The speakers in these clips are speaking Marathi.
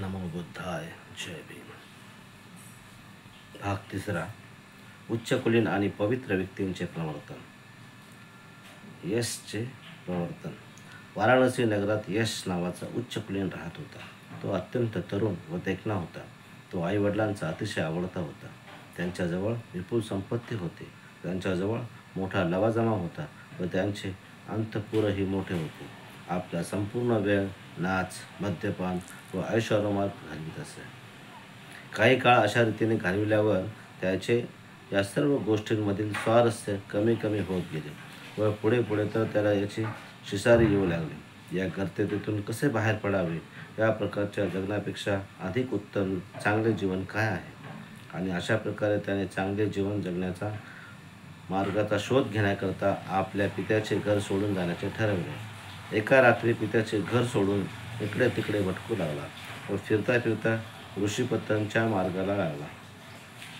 नमो बुद्धाय. जय भीम. भाग तिसरा. उच्चकुलीन आणि पवित्र व्यक्तींचे प्रवर्तन. यशचे प्रवर्तन. वाराणसी नगरात यश नावाचा उच्चकुलीन राहत होता. तो अत्यंत तरुण व देखणा होता. तो आईवडिलांचा अतिशय आवडता होता. त्यांच्याजवळ विपुल संपत्ती होती. त्यांच्याजवळ मोठा लवाजमा होता व त्यांचे अंतःपुरही मोठे होते. आपला संपूर्ण वेळ नाच, मद्यपान व ऐशोआरामात घालवीत असे. काही काळ अशा रीतीने घालविल्यावर त्याचे या सर्व गोष्टींमधील स्वारस्य कमी कमी होत गेले व पुढे पुढे तर त्याला याची शिसारी येऊ लागली. या गर्तेतून कसे बाहेर पडावे, या प्रकारच्या जगण्यापेक्षा अधिक उत्तम चांगले जीवन काय आहे, आणि अशा प्रकारे त्याने चांगले जीवन जगण्याचा मार्गाचा शोध घेण्याकरता आपल्या पित्याचे घर सोडून जाण्याचे ठरवले. एका रात्री पित्याचे घर सोडून इकडे तिकडे भटकू लागला व फिरता फिरता ऋषीपत्नींच्या मार्गाला लागला.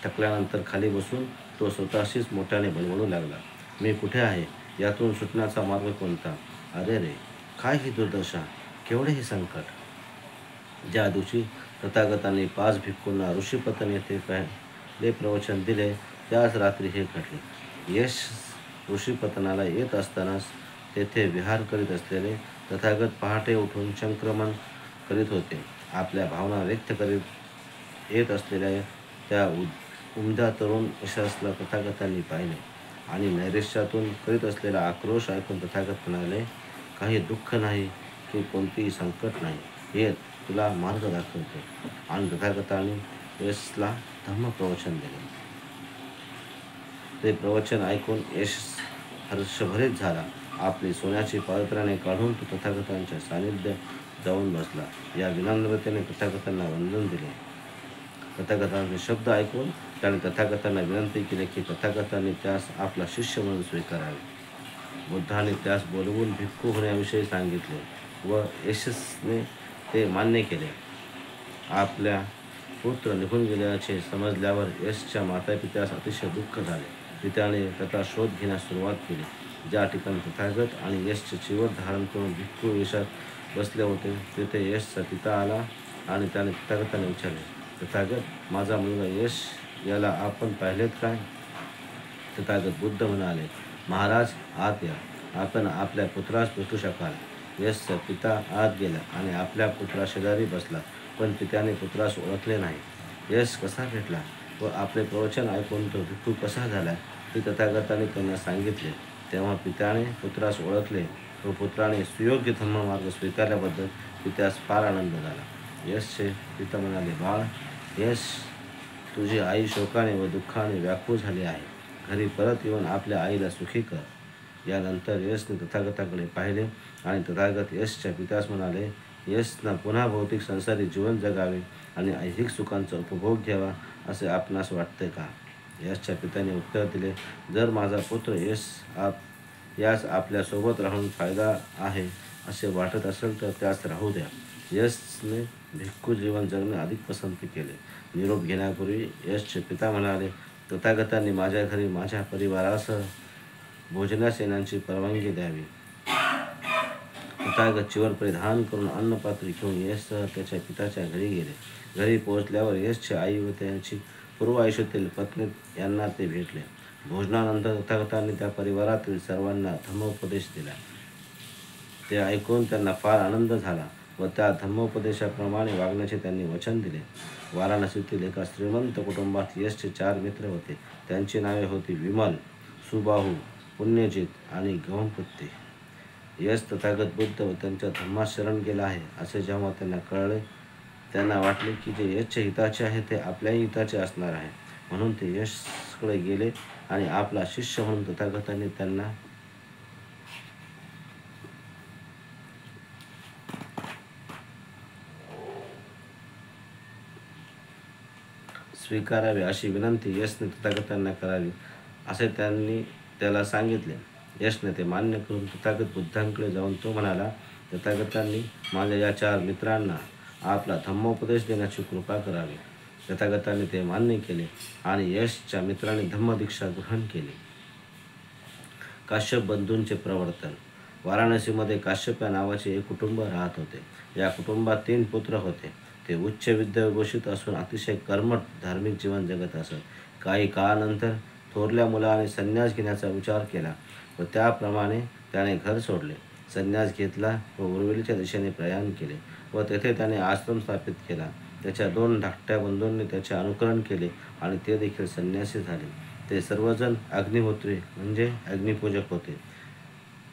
थकल्यानंतर खाली बसून तो स्वतःशीच मोठ्याने बडबडू लागला. मी कुठे आहे? यातून सुटण्याचा मार्ग कोणता? अरे रे, काय ही दुर्दशा, केवढे हे संकट. ज्या दिवशी तथागतांनी 5 भिक्खूंना ऋषीपतन येथे पहिले प्रवचन दिले, त्याच रात्री हे घडले. यश ऋषीपतनाला येत असतानाच तेथे विहार करीत असलेले तथागत पहाटे उठून संक्रमण करीत होते. आपल्या भावना व्यक्त करीत येत असलेल्या त्या उमद्या तरुण यशासला तथागतांनी पाहिले आणि नैराश्यातून करीत असलेला आक्रोश ऐकून तथागत म्हणाले, काही दुःख नाही की कोणतेही संकट नाही, हे तुला मार्ग दाखवतो. आणि तथागतांनी यशला धम्मप्रवचन दिले. ते प्रवचन ऐकून यश हर्षभरित झाला. आपली सोन्याची पादत्राणे काढून तो तथागतांच्या सानिध्यात जाऊन बसला. या विनम्रतेने तथागतांना वंदन दिले. तथागतांचे शब्द ऐकून त्याने तथागतांना विनंती केली की तथागतांनी त्यास आपला शिष्य म्हणून स्वीकारावे. बुद्धाने त्यास बोलवून भिक्खू होण्याविषयी सांगितले व यशस्ने ते मान्य केले. आपल्या पुत्र निघून गेल्याचे समजल्यावर यशच्या मातापित्यास अतिशय दुःख झाले. पित्याने त्याचा शोध घेण्यास सुरुवात केली. ज्या ठिकाणी तथागत आणि यशचे चिवर धारण करून भिक्खू वेशात बसले होते, तेथे यशचा पिता आला आणि त्याने तथागतांना विचारले, तथागत, माझा मुलगा यश याला आपण पाहिलेत काय? तथागत बुद्ध म्हणाले, महाराज, आत या, आपण आपल्या पुत्रास भेटू शकाल. यशचा पिता आत गेला आणि आपल्या पुत्रा शेजारी बसला, पण पित्याने पुत्रास ओळखले नाही. यश कसा भेटला व आपले प्रवचन ऐकून तो भिक्खू कसा झाला हे तथागतांनी त्यांना सांगितले. तेव्हा पित्याने पुत्रास ओळखले व पुत्राने सुयोग्य धम्ममार्ग स्वीकारल्याबद्दल पित्यास फार आनंद झाला. यशचे पिता म्हणाले, बाळ यश, तुझी आई शोकाने व दुःखाने व्याकुळ झाली आहे. घरी परत येऊन आपल्या आईला सुखी कर. यानंतर यशने तथागताकडे पाहिले आणि तथागत यशच्या पित्यास म्हणाले, यशना पुन्हा भौतिक संसारी जीवन जगावे आणि ऐहिक सुखांचा उपभोग घ्यावा असे आपणास वाटते का? यशच्या पित्याने उत्तर दिले, जर माझा पुत्र यास आपल्यासोबत राहून फायदा आहे असे वाटत असेल तर त्यास राहू द्या. यशने भिक्खू जीवन जगणे अधिक पसंती केले. निरोप घेण्यापूर्वी यशचे पिता म्हणाले, तथागतांनी माझ्या घरी माझ्या परिवारासह भोजनास येण्याची परवानगी द्यावी. तथागत चिवर परिधान करून अन्नपात्री घेऊन यशसह त्याच्या पिताच्या घरी गेले. घरी पोहोचल्यावर यशची आई व त्यांची पूर्व आयुष्यातील पत्नी यांना ते भेटले. भोजनानंतर तथागतांनी त्या परिवारातील सर्वांना धम्मोपदेश दिला. ते ऐकून त्यांना फार आनंद झाला व त्या धम्मोपदेशाप्रमाणे वागण्याचे त्यांनी वचन दिले. वाराणसीतील एका श्रीमंत कुटुंबात यशचे 4 मित्र होते. त्यांची नावे होती विमल, सुबाहू, पुण्यजित आणि गौमपुत्री. यश तथागत बुद्ध व त्यांच्या धम्मात शरण गेला आहे असे जेव्हा त्यांना कळले, त्यांना वाटले की जे यशचे हिताचे आहे ते आपल्याही हिताचे असणार आहे. म्हणून ते यशकडे गेले आणि आपला शिष्य म्हणून तथागतांनी त्यांना स्वीकारावे अशी विनंती यशने तथागतांना करावी असे त्यांनी त्याला सांगितले. यशने ते मान्य करून तथागत बुद्धांकडे जाऊन तो म्हणाला, तथागतांनी माझ्या या 4 मित्रांना आपला धम्मोपदेश देण्याची कृपा करावी. तथागतांनी ते मान्य केले आणि यशच्या मित्रांनी धम्मदीक्षा ग्रहण केली. काश्यप बंधूंचे प्रवर्तन. वाराणसीमध्ये काश्यप या नावाचे एक कुटुंब राहत होते. या कुटुंबात 3 पुत्र होते. ते उच्च विद्याविभूषित असून अतिशय कर्मठ धार्मिक जीवन जगत असत. काही काळानंतर थोरल्या मुलाने संन्यास घेण्याचा विचार केला व त्याप्रमाणे त्याने घर सोडले. संन्यास घेतला व उर्वेलीच्या दिशेने प्रयाण केले व तेथे त्याने आश्रम स्थापित केला. त्याच्या 2 धाकट्या बंधूंनी त्याचे अनुकरण केले आणि ते देखील संन्यासी झाले. ते सर्वजण अग्निहोत्री म्हणजे अग्निपूजक होते,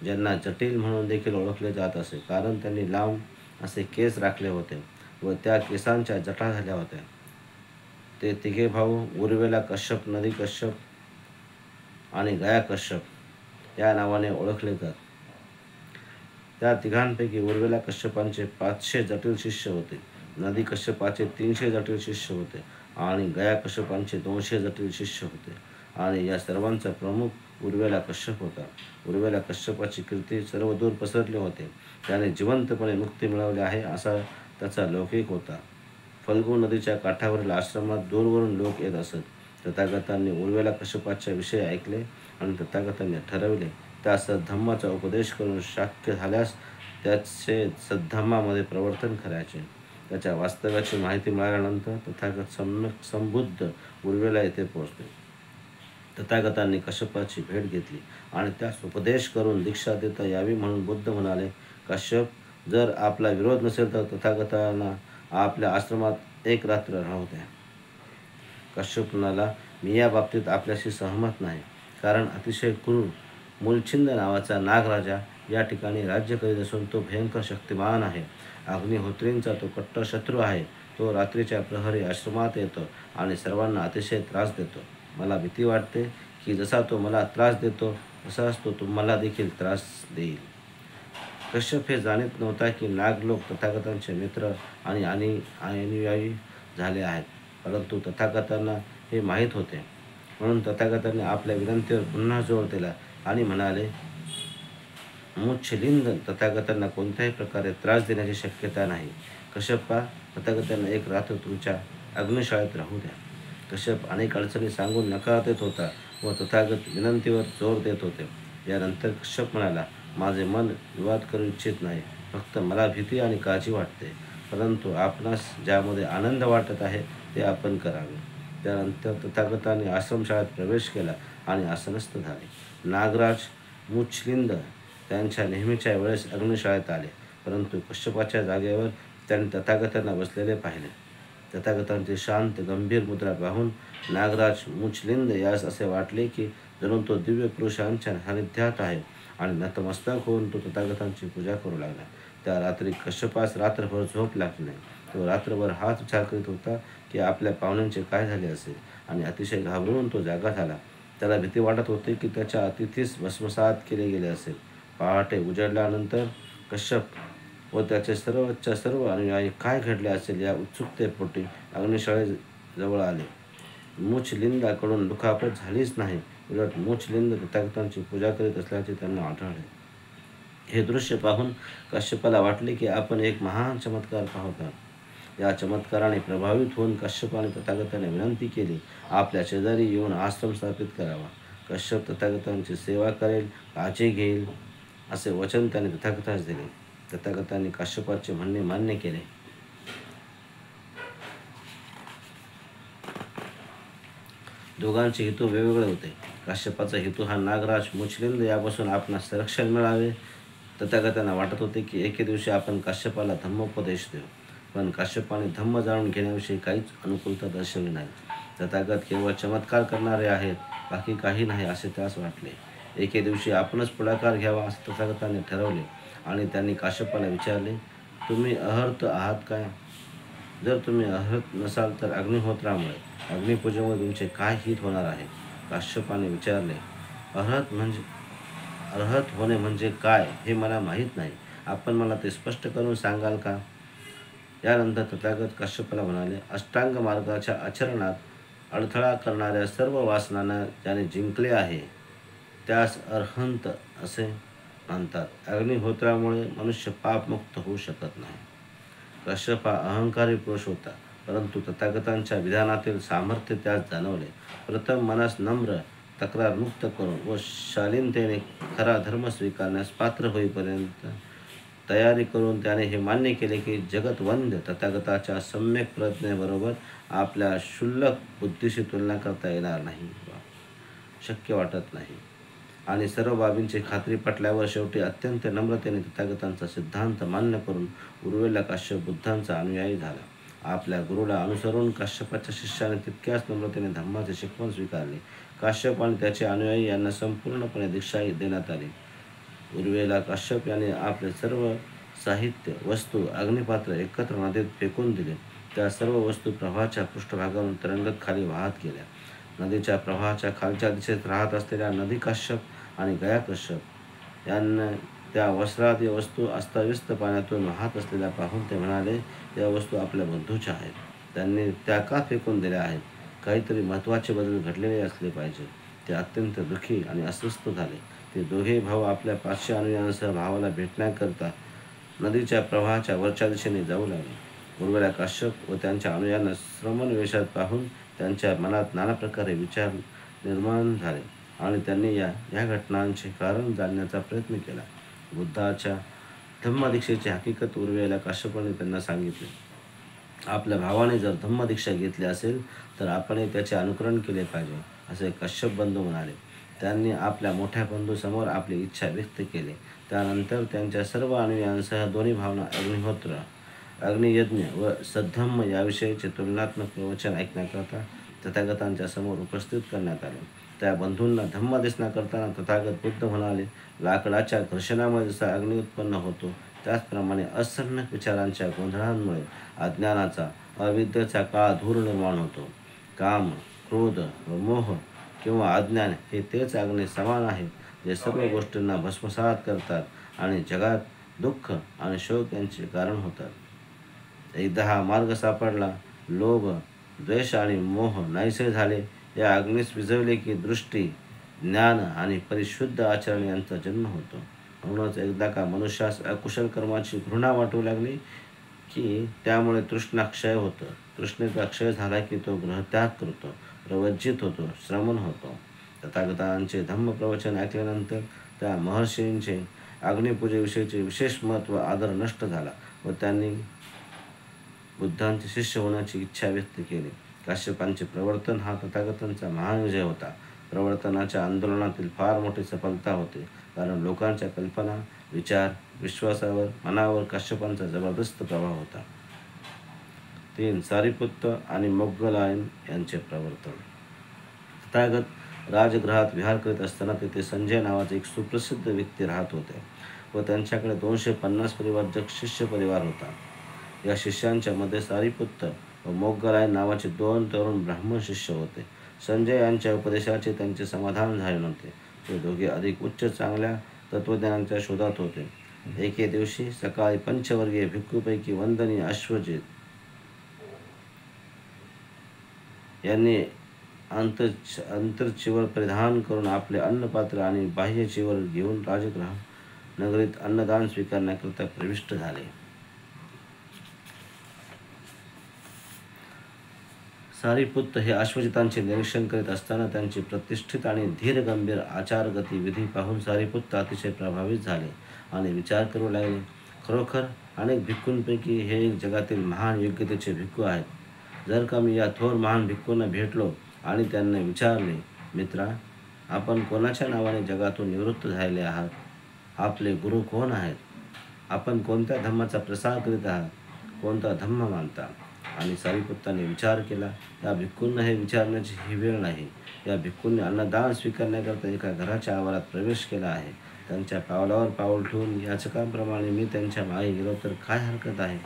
ज्यांना जटिल म्हणून देखील ओळखले जात असे, कारण त्यांनी लांब असे केस राखले होते व त्या केसांच्या जटा झाल्या होत्या. ते तिघे भाऊ उर्वेला कश्यप, नदी कश्यप आणि गया कश्यप या नावाने ओळखले जात. त्या तिघांपैकी उर्वेला कश्यपांचे 500 जटिल शिष्य होते, नदी कश्यपाचे 300 जटिल शिष्य होते आणि गया कश्यपांचे 200 जटिल शिष्य होते. आणि या सर्वांचा प्रमुख उर्वेला कश्यप होता. उर्वेला कश्यपाची कीर्ती सर्वदूर पसरली होते. त्याने जिवंतपणे मुक्ती मिळवली आहे असा त्याचा लौकिक होता. फल्गू नदीच्या काठावरील आश्रमात दूरवरून लोक येत असत. तथागतांनी उर्वेला कश्यपाच्या विषयी ऐकले आणि तथागतांनी ठरविले त्या सद्धम्माचा उपदेश करून शक्य झाल्यास त्याचे सद्धम्मामध्ये प्रवर्तन करायचे. त्याच्या वास्तव्याची माहिती मिळाल्यानंतर तथागत सम्यक संबुद्ध उर्वेला येथे पोहोचले. तथागतांनी कश्यपाची भेट घेतली आणि त्यास उपदेश करून दीक्षा देता यावी म्हणून बुद्ध म्हणाले, कश्यप, जर आपला विरोध नसेल तर तथागतांना आपल्या आश्रमात 1 रात्र राहू द्या. कश्यप म्हणाला, मी या बाबतीत आपल्याशी सहमत नाही, कारण अतिशय क्रूर मूलछिंद नावाचा नागराजा या ठिकाणी राज्य करीत असून तो भयंकर शक्तिमान आहे. अग्निहोत्रींचा तो कट्टर शत्रू आहे. तो रात्रीच्या प्रहरी आश्रमात येतो आणि सर्वांना अतिशय त्रास देतो. मला भीती वाटते की जसा तो मला त्रास देतो तसाच तो तुम्हाला देखील त्रास देईल. कश्यप हे जाणीत नव्हता की नागलोक तथागतांचे मित्र आणि अनुयायी झाले आहेत, परंतु तथागतांना हे माहीत होते. म्हणून तथागतांनी आपल्या विनंतीवर पुन्हा जोर दिला आणि म्हणाले, मुच्छलिंद तथागतांना कोणत्याही प्रकारे त्रास देण्याची शक्यता नाही. कश्यपा, तथागतांना 1 रात्र तुमच्या अग्निशाळेत राहू द्या. कश्यप अनेक अडचणी सांगून नकार देत होता व तथागत विनंतीवर जोर देत होते. यानंतर कश्यप म्हणाला, माझे मन विवाद करू इच्छित नाही, फक्त मला भीती आणि काळजी वाटते, परंतु आपणास ज्यामध्ये आनंद वाटत आहे ते आपण करावे. त्यानंतर तथागतांनी आश्रमशाळेत प्रवेश केला आणि आसनस्थ झाले. नागराज मुच्छलिंद त्यांच्या नेहमीच्या वेळेस अग्निशाळेत आले, परंतु कश्यपाच्या जागेवर त्यांनी तथागतांना बसलेले पाहिले. तथागतांची शांत गंभीर मुद्रा पाहून नागराज मुच्छलिंद यास असे वाटले की जणू तो दिव्य पुरुषांच्या सानिध्यात आहे आणि नतमस्तक होऊन तो तथागतांची पूजा करू लागला. त्या रात्री कश्यपास रात्रभर झोप लागली नाही. तो रात्रभर हाच विचार करीत होता की आपल्या पाहुण्यांचे काय झाले असेल आणि अतिशय घाबरून तो जागा झाला. त्याला भीती वाटत होती की त्याच्या अतिथीस भस्मसात केले गेले असेल. पहाटे उजडल्यानंतर कश्यप व त्याचे सर्वच्या सर्व अनुयायी काय घडले असेल या उत्सुकतेपोटी अग्निशाळेजवळ आले. मुच्छलिंदाकडून दुखापत झालीच नाही, उलट मुच्छलिंद तथागतांची पूजा करीत असल्याचे त्यांना आढळले. हे दृश्य पाहून कश्यपाला वाटले की आपण एक महान चमत्कार पाहत आहोत. या चमत्काराने प्रभावित होऊन कश्यपाने तथागतांना विनंती केली, आपल्या शेजारी येऊन आश्रम स्थापित करावा. कश्यप तथागतांची सेवा करेल, काळजी घेईल असे वचन त्याने तथागतास दिले. तथागतांनी कश्यपाचे म्हणणे मान्य केले. दोघांचे हेतू वेगवेगळे होते. कश्यपाचा हेतू हा नागराज मुच्छलिंद यापासून आपणास संरक्षण मिळावे. तथागतांना वाटत होते की एके दिवशी आपण कश्यपाला धम्मोपदेश देऊ, पण कश्यपाने धम्म जाणून घेण्याविषयी काहीच अनुकूलता दर्शवली नाही. तथागत केवळ चमत्कार करणारे आहेत, बाकी काही नाही असे त्यास वाटले. एके दिवशी आपणच पुढाकार घ्यावा असे तथागतांनी ठरवले आणि त्यांनी कश्यपाला विचारले, तुम्ही अहर्त आहात काय? जर तुम्ही अहर्त नसाल तर अग्निहोत्रामुळे अग्निपूजेमुळे तुमचे काय हित होणार आहे? कश्यपाने विचारले, अर्हत होणे म्हणजे काय हे मला माहीत नाही, आपण मला ते स्पष्ट करून सांगाल का? यानंतर तथागत कश्यपाला म्हणाले, अष्टांग मार्गाच्या आचरणात अडथळा करणाऱ्या सर्व वासनांना ज्याने जिंकले आहे त्यास अर्हंत असे म्हणतात. अग्निहोत्रामुळे मनुष्य पापमुक्त होऊ शकत नाही. कश्यप हा अहंकारी पुरुष होता, परंतु तथागतांच्या विधानातील सामर्थ्य त्यास जाणवले. प्रथम मनास नम्र, तक्रारमुक्त करून व शालीनतेने खरा धर्म स्वीकारण्यास पात्र होईपर्यंत तयारी करून त्याने हे मान्य केले की जगतवंद्य तथागताच्या सम्यक प्रज्ञेबरोबर आपल्या क्षुल्लक बुद्धीशी तुलना करता येणार नाही, शक्य वाटत नाही. आणि सर्व बाबींची खात्री पटल्यावर शेवटी अत्यंत नम्रतेने तथागतांचा सिद्धांत मान्य करून उर्वरिला काश्यप बुद्धांचा अनुयायी झाला. आपल्या गुरुला अनुसरून काश्यपाच्या शिष्याने तितक्याच नम्रतेने धम्माचे शिकवण स्वीकारले. काश्यप आणि त्याचे अनुयायी यांना संपूर्णपणे दीक्षा देण्यात आली. उर्वरिला काश्यप याने आपले सर्व साहित्य, वस्तू, अग्निपात्र एकत्र नदीत फेकून दिले. त्या सर्व वस्तू प्रवाहाच्या पृष्ठभागावरून तरंगत खाली वाहत गेल्या. नदीच्या प्रवाहाच्या खालच्या दिशेत राहत असलेल्या नदी काश्यप आणि गया काश्यप यांना त्या वस्त्रादी वस्तू अस्ताव्यस्त पाण्यातून वाहत असलेल्या पाहून ते म्हणाले, या वस्तू आपल्या बंधूच्या आहेत. त्यांनी त्या का फेकून दिल्या आहेत? काहीतरी महत्त्वाचे बदल घडलेले असले पाहिजे. ते अत्यंत दुःखी आणि अस्वस्थ झाले. ते दोघे भाऊ आपल्या 500 अनुयायांसह भावाला भेटण्याकरता नदीच्या प्रवाहाच्या वरच्या दिशेने जाऊ लागले. उर्वरिला काश्यप व त्यांच्या अनुयायांना श्रमण वेशात पाहून त्यांच्या मनात नाना प्रकारे विचार निर्माण झाले आणि त्यांनी या घटनांचे कारण जाणण्याचा प्रयत्न केला. बुद्धाच्या धम्मदीक्षेची हकीकत उर्वरिला काश्यपाने त्यांना सांगितले. आपल्या भावाने जर धम्मदीक्षा घेतली असेल तर आपणही त्याचे अनुकरण केले पाहिजे, असे काश्यप बंधू म्हणाले. त्यांनी आपल्या मोठ्या बंधूसमोर आपली इच्छा व्यक्त केली. त्यानंतर त्यांच्या सर्व अनुयायांसह दोन्ही भावना अग्निहोत्र, अग्नियज्ञ व सद्धम्म याविषयीचे तुलनात्मक प्रवचन ऐकण्याकरता तथागतांच्या समोर उपस्थित करण्यात आले. त्या बंधूंना धम्मदेशना करताना तथागत बुद्ध म्हणाले, लाकडाच्या घर्षणामुळे जसा अग्नी उत्पन्न होतो त्याचप्रमाणे असम्यक विचारांच्या गोंधळांमुळे अज्ञानाचा, अविद्येचा काळा धूर निर्माण होतो. काम, क्रोध व मोह किंवा अज्ञान हे तेच अग्नी समान आहेत, जे सर्व गोष्टींना भस्मसात करतात आणि जगात दुःख आणि शोक यांचे कारण होतात. एकदा हा मार्ग सापडला, लोभ, द्वेष आणि मोह नाहीसे झाले, या अग्नीस विझवले की दृष्टी, ज्ञान आणि परिशुद्ध आचरण यांचा जन्म होतो. म्हणूनच एकदा का मनुष्यास अकुशल कर्माची घृणा वाटू लागली की त्यामुळे तृष्णा क्षय होतं. तृष्णेचा क्षय झाला की तो गृहत्याग करतो, प्रवज्जित होतो, श्रमण होतो. तथागतांचे धम्मप्रवचन ऐकल्यानंतर त्या महर्षींचे अग्निपूजेविषयीचे विशेष महत्त्व आदर नष्ट झाला व त्यांनी बुद्धांचे शिष्य होण्याची इच्छा व्यक्त केली. काश्यपांचे प्रवर्तन हा तथागतांचा महान विजय होता. प्रवर्तनाच्या आंदोलनातील फार मोठी सफलता होते, कारण लोकांच्या कल्पना, विचार, विश्वासावर, मनावर काश्यपांचा जबरदस्त प्रभाव होता. 3. सारिपुत्त आणि मोग्गलायन यांचे प्रवर्तन. तथागत राजगृहात विहार करीत असताना तेथे संजय नावाचे एक सुप्रसिद्ध व्यक्ती राहत होते व त्यांच्याकडे 250 परिवारजक शिष्य परिवार होता. या शिष्यांच्या मध्ये सारिपुत्त व मोग्गलायन नावाचे 2 तरुण ब्राह्मण शिष्य होते. संजय यांच्या उपदेशाचे त्यांचे समाधान झाले नव्हते. ते दोघे अधिक उच्च चांगल्या तत्त्वज्ञानाच्या शोधात होते. एके दिवशी सकाळी पंचवर्गीय भिक्खूपैकी वंदनीय अश्वजित यांनी अंतरचिवर परिधान करून आपले अन्नपात्र आणि बाह्य चिवर घेऊन राजगृह नगरीत अन्नदान स्वीकारण्याकरिता प्रविष्ट झाले. सारिपुत्त हे अश्वजितांचे निरीक्षण करीत असताना त्यांची प्रतिष्ठित आणि धीरगंभीर आचारगती विधी पाहून सारिपुत्त अतिशय प्रभावित झाले आणि विचार करू लागले, खरोखर अनेक भिक्खूंपैकी हे एक जगातील महान योग्यतेचे भिक्खू आहेत. जर का मी या थोर महान भिक्खूंना भेटलो आणि त्यांना विचारले, मित्रा, आपण कोणाच्या नावाने जगातून निवृत्त झालेले आहात? आपले गुरु कोण आहेत? आपण कोणत्या धम्माचा प्रसार करीत आहात? कोणता धम्म मानता? आणि सारिपुत्ताने विचार केला, या भिक्खूंना हे विचारण्याची ही वेळ नाही. या भिक्खूंनी अन्नदान स्वीकारण्याकरता एका घराच्या आवारात प्रवेश केला आहे. त्यांच्या पावलावर पाऊल ठेवून याचकांप्रमाणे मी त्यांच्या मागे गेलो तर काय हरकत आहे?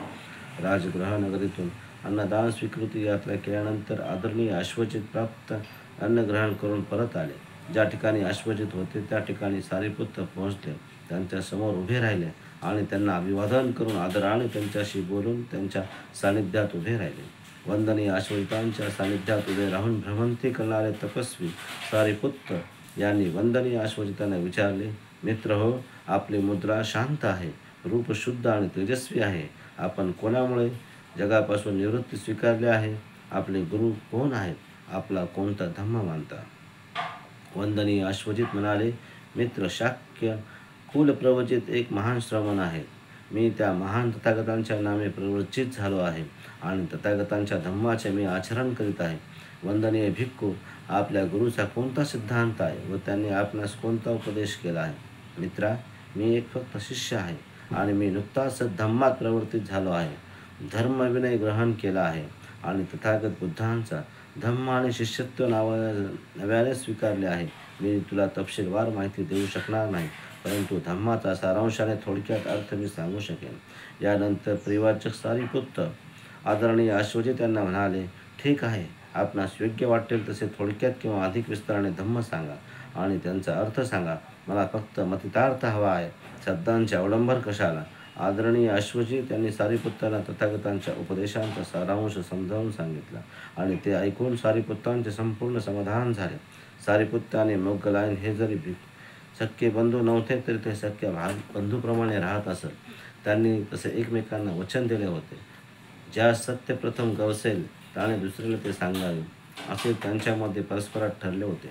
राजगृह नगरीतून अन्नदान स्वीकृती यात्रा केल्यानंतर आदरणीय अश्वजित प्राप्त अन्न ग्रहण करून परत आले. ज्या ठिकाणी अश्वजित होते त्या ठिकाणी सारिपुत्त पोहोचले, त्यांच्या समोर उभे राहिले आणि त्यांना अभिवादन करून आदराने त्यांच्याशी बोलून त्यांच्या सानिध्यात उभे राहिले. वंदनीय अश्वजितांच्या सानिध्यात उभे राहून भ्रमंती करणारे तपस्वी सारिपुत्त यांनी वंदनीय अश्वजितांना विचारले, मित्र हो, आपली मुद्रा शांत आहे, रूप शुद्ध आणि तेजस्वी आहे. आपण कोणामुळे जगापासून निवृत्ती स्वीकारली आहे? आपले गुरु कोण आहेत? आपला कोणता धम्म मानता? वंदनीय अश्वजित म्हणाले, मित्र, शाक्य कुलप्रवचित एक महान श्रमण आहेत. मी त्या महान तथागतांच्या नामे प्रवृत्तीत झालो आहे आणि तथागतांच्या धम्माचे मी आचरण करीत आहे. वंदनीय भिक्खू, आपल्या गुरुचा कोणता सिद्धांत आहे व त्यांनी आपणास कोणता उपदेश केला आहे? मित्रा, मी एक फक्त शिष्य आहे आणि मी नुकताच धम्मात प्रवर्तित झालो आहे. धर्मविनय ग्रहण केला आहे आणि तथागत बुद्धांचा धम्म आणि शिष्यत्व नव्याने स्वीकारले आहे. मी तुला तपशीलवार माहिती देऊ शकणार नाही, परंतु धम्माचा सारांशाने थोडक्यात अर्थ मी सांगू शकेन. यानंतर परिवारचक सारिपुत्त आदरणीय अश्वजी त्यांना म्हणाले, ठीक आहे, आपणास योग्य वाटेल तसे थोडक्यात किंवा अधिक विस्ताराने धम्म सांगा आणि त्यांचा अर्थ सांगा. मला फक्त मतितार्थ हवा आहे, शब्दांचे अवडंबर कशाला. आदरणीय अश्वजी त्यांनी सारिपुत्तांना तथागतांच्या उपदेशांचा सारांश समजावून सांगितला आणि ते ऐकून सारिपुत्तांचे संपूर्ण समाधान झाले. सारिपुत्त आणि मोग्गलायन हे जरी सख्खे बंधू नव्हते तरी ते सख्या बंधूप्रमाणे राहत असत. त्यांनी तसे एकमेकांना वचन दिले होते, ज्यास सत्य प्रथम गवसेल त्याने दुसऱ्याला ते सांगावे, असे त्यांच्यामध्ये परस्परात ठरले होते.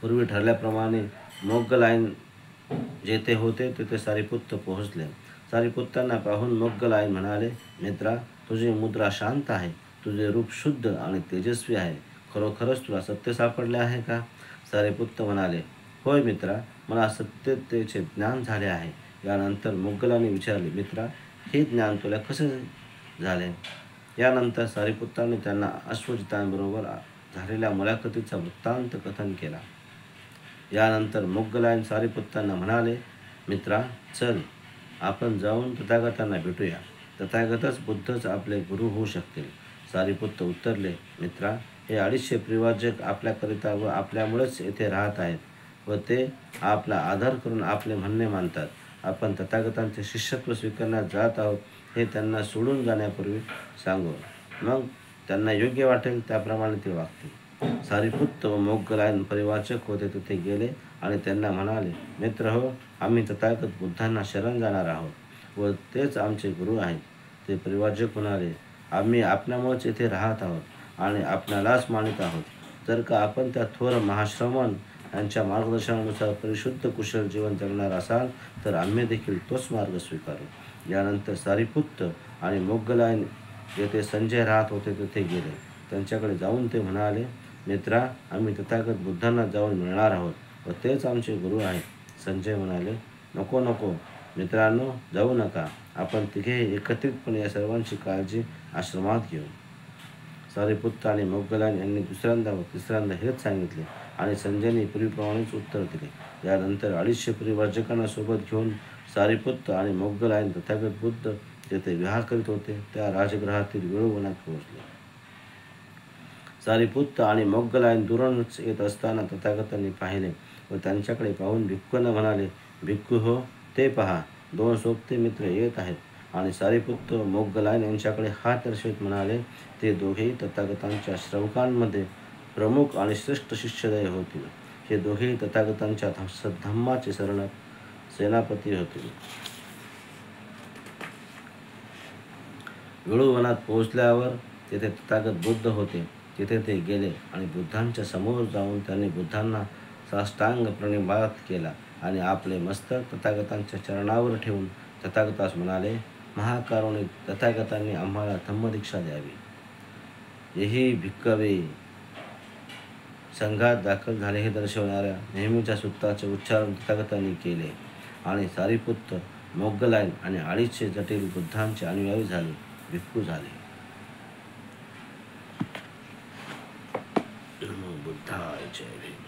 पूर्वी ठरल्याप्रमाणे मोग्गलायन जेथे होते तेथे सारिपुत्त पोहोचले. सारिपुत्तांना पाहून मोग्गलायन म्हणाले, मित्रा, तुझी मुद्रा शांत आहे, तुझे रूप शुद्ध आणि तेजस्वी आहे. खरोखरच तुला सत्य सापडले आहे का? सारिपुत्त म्हणाले, होय मित्रा, मला सत्यतेचे ज्ञान झाले आहे. यानंतर मोग्गलाने विचारले, मित्रा, हे ज्ञान तुला कसे झाले? यानंतर सारिपुत्तांनी त्यांना अश्वजितांबरोबर झालेल्या मुलाखतीचा वृत्तांत कथन केला. यानंतर मोग्गलायन सारिपुत्तांना म्हणाले, मित्रा, चल आपण जाऊन तथागतांना भेटूया. तथागतच बुद्धच आपले गुरु होऊ शकतील. सारिपुत्त उत्तरले, मित्रा, हे 250 परिवारजक आपल्याकरिता व आपल्यामुळेच येथे राहत आहेत व ते आपला आदर करून आपले म्हणणे मानतात. आपण तथागतांचे शिष्यत्व स्वीकारण्यास जात आहोत हे त्यांना सोडून जाण्यापूर्वी सांगू, मग त्यांना योग्य वाटेल त्याप्रमाणे ते वागतील. सारिपुत्त व मोग्गलायन परिवारचक होते तिथे गेले आणि त्यांना म्हणाले, मित्र हो, आम्ही तथागत बुद्धांना शरण जाणार आहोत व तेच आमचे गुरु आहेत. ते परिवारजक म्हणाले, आम्ही आपल्यामुळेच येथे राहत आहोत आणि आपणालाच मानित आहोत. जर का आपण त्या थोर महाश्रमण यांच्या मार्गदर्शनानुसार परिशुद्ध कुशल जीवन जगणार असाल तर आम्ही देखील तोच मार्ग स्वीकारू. यानंतर सारिपुत्त आणि मोग्गलायन जेथे संजय राहत होते तेथे गेले. त्यांच्याकडे जाऊन ते म्हणाले, मित्रा, आम्ही तथागत बुद्धांना जाऊन मिळणार आहोत व तेच आमचे गुरु आहेत. संजय म्हणाले, नको नको मित्रांनो, जाऊ नका. आपण तिघे एकत्रितपणे या सर्वांची काळजी आश्रमात घेऊ. सारिपुत्त आणि मोग्गलायन यांनी दुसऱ्यांदा व तिसऱ्यांदा हेच सांगितले आणि संजयने पूर्वीप्रमाणेच उत्तर दिले. यानंतर 250 परिवारजकांना सोबत घेऊन सारिपुत्त आणि मोग्गलायन तथागत बुद्ध जेथे विहार करीत होते त्या राजगृहातील वेळूवनात पोहोचले. सारिपुत्त आणि मोग्गलायन दुरूनच येत असताना तथागतांनी पाहिले व त्यांच्याकडे पाहून भिक्खूंना म्हणाले, भिक्खू हो, ते पहा, 2 सोबते मित्र येत आहेत. आणि सारिपुत्त व मोग्गलायन यांच्याकडे हात दर्शवित म्हणाले, ते दोघेही तथागतांच्या श्रवकांमध्ये प्रमुख आणि श्रेष्ठ शिष्यदय होतील. हे दोघेही तथागतांच्या धम्माचे सेनापती होतील. वेळूवनात पोहोचल्यावर तेथे तथागत बुद्ध होते. तिथे ते गेले आणि बुद्धांच्या समोर जाऊन त्यांनी बुद्धांना साष्टांग प्रणिपात केला आणि आपले मस्तक तथागतांच्या चरणावर ठेवून तथागतास म्हणाले, महाकारुणिक तथागतांनी आम्हाला धम्मदीक्षा द्यावी. यही भिक्खवे संघात दाखल झाले हे दर्शवणाऱ्या नेहमीच्या सूत्राचे उच्चारण तथागतांनी केले आणि सारिपुत्त, मोग्गलायन आणि 250 जटिल बुद्धांचे अनुयायी झाले, भिक्खू झाले. बुद्धाय जय.